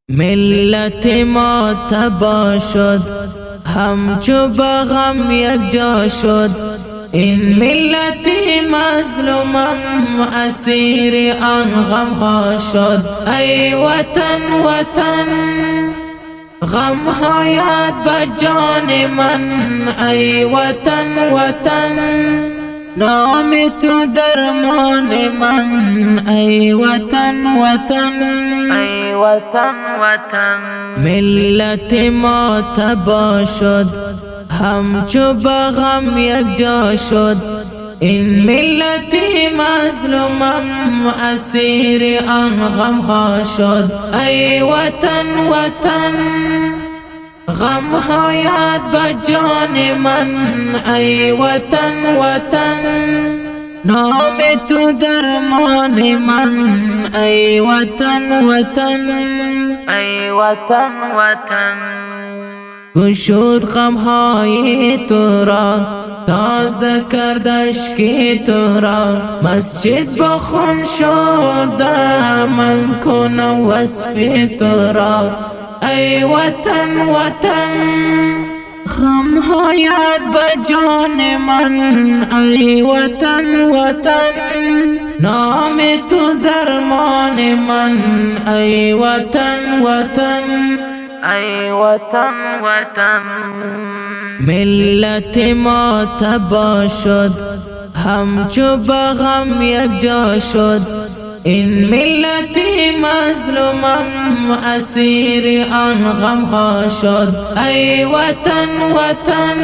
ملت ما تبا شد، همچو بغم یکجا شد. این ملت مظلومم اسیر آن غم ها شد. ای وطن وطن غم هایت به جان من. ای وطن وطن نام تو درمان من. ای وطن وطن ای وطن وطن ملت ما تبا شد، همچو بغم یکجا شد. این ملت مظلومم اسیر آن غم ها شد. ای وطن وطن غم هایت به جان من. ای وطن وطن نام تو درمان من. ای وطن وطن ای وطن وطن گشود غم های تو را، تازه کرد اشک تو را. مسجد با خون شد من کنم وصف تو را. ای وطن وطن غم هایت به جان من. ای وطن وطن نام تو درمان من. ای وطن وطن ای وطن وطن ملت ما تبا شد، همچو بغم یکجا شد. این ملت مظلومم اسیر آن غم ها شد. ای وطن وطن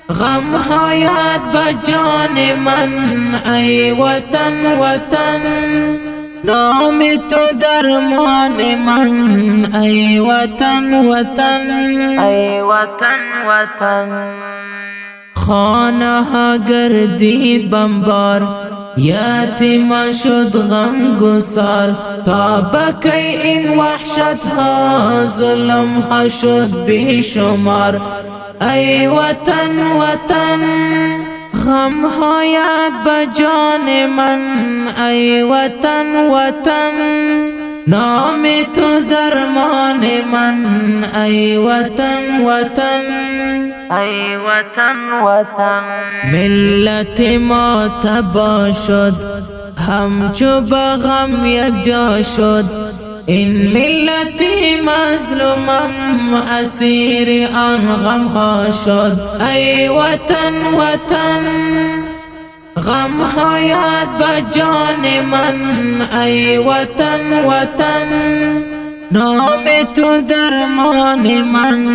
غم هایت به جان من. ای وطن وطن نام تو درمان من. ای وطن وطن ای وطن وطن خانه ها گردید بمبار، یتیم شد غم گسار. تا بکی این وحشت ها ظلم ها شد بی شمار. ای وطن وطن غم هایت به جان من. ای وطن وطن نام تو درمان من. ای وطن وطن ای وطن وطن ملت ما تبا شد، همچو بغم یکجا شد. این ملت مظلومم اسیر آن غم ها شد. ای وطن وطن غم هایت به جان من. ای وطن وطن نام تو درمان من.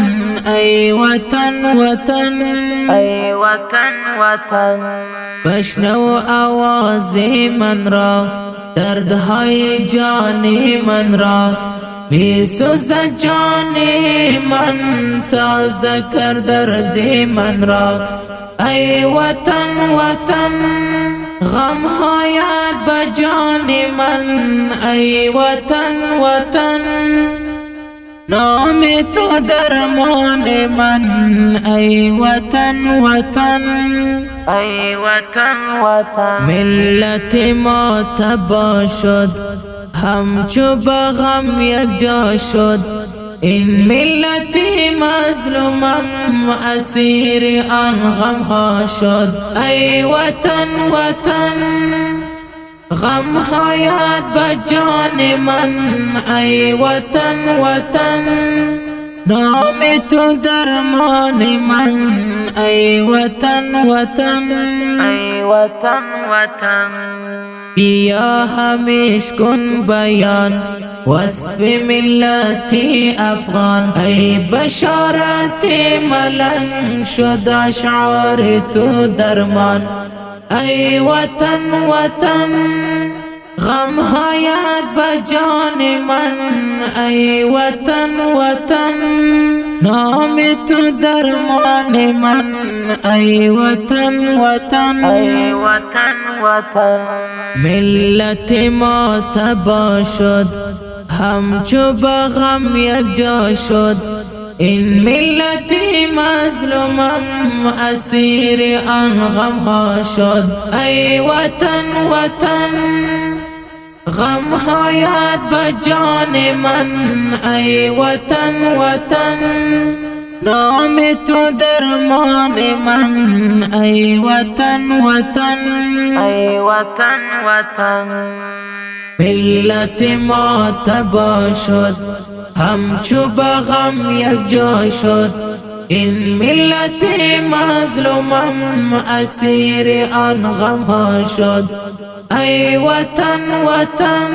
ای وطن وطن ای وطن وطن بشنو آواز من را، دردهای جان من را. می سوزد جان من، تازه کرد درد من را. ای وطن وطن غم هایت به جان من. ای وطن وطن نام تو درمان من. ای وطن وطن ای وطن وطن ملت ما تبا شد، همچو بغم یکجا شد. این ملت مظلومم اسیر آن غم ها شد. ای وطن وطن غم هایت به جان من. ای وطن وطن نام تو درمان من. ای وطن وطن ای وطن وطن بیا همیش کن بیان وصف ملت افغان. ای بشارت ملنگ شد اشعار تو درمان. ای وطن وطن غم هایت به جان من. ای وطن وطن نام تو درمان من. ای وطن وطن ای وطن وطن ملت ما تبا شد، همچو بغم یکجا شد. این ملت مظلومم اسیر آن غم ها شد. ای وطن وطن غم حیات بجان من ای وطن وطن نام تو درمان من ای وطن وطن ای وطن وطن ملت ما تبا شد همچو بغم یک جا شد این ملت مظلومم اسیر آن غم ها شد ای وطن وطن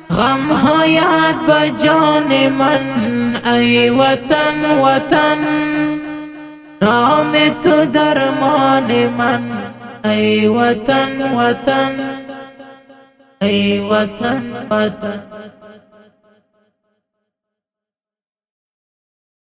غم حیات بجان من ای وطن وطن نام تو درمان من ای وطن وطن ای وطن وطن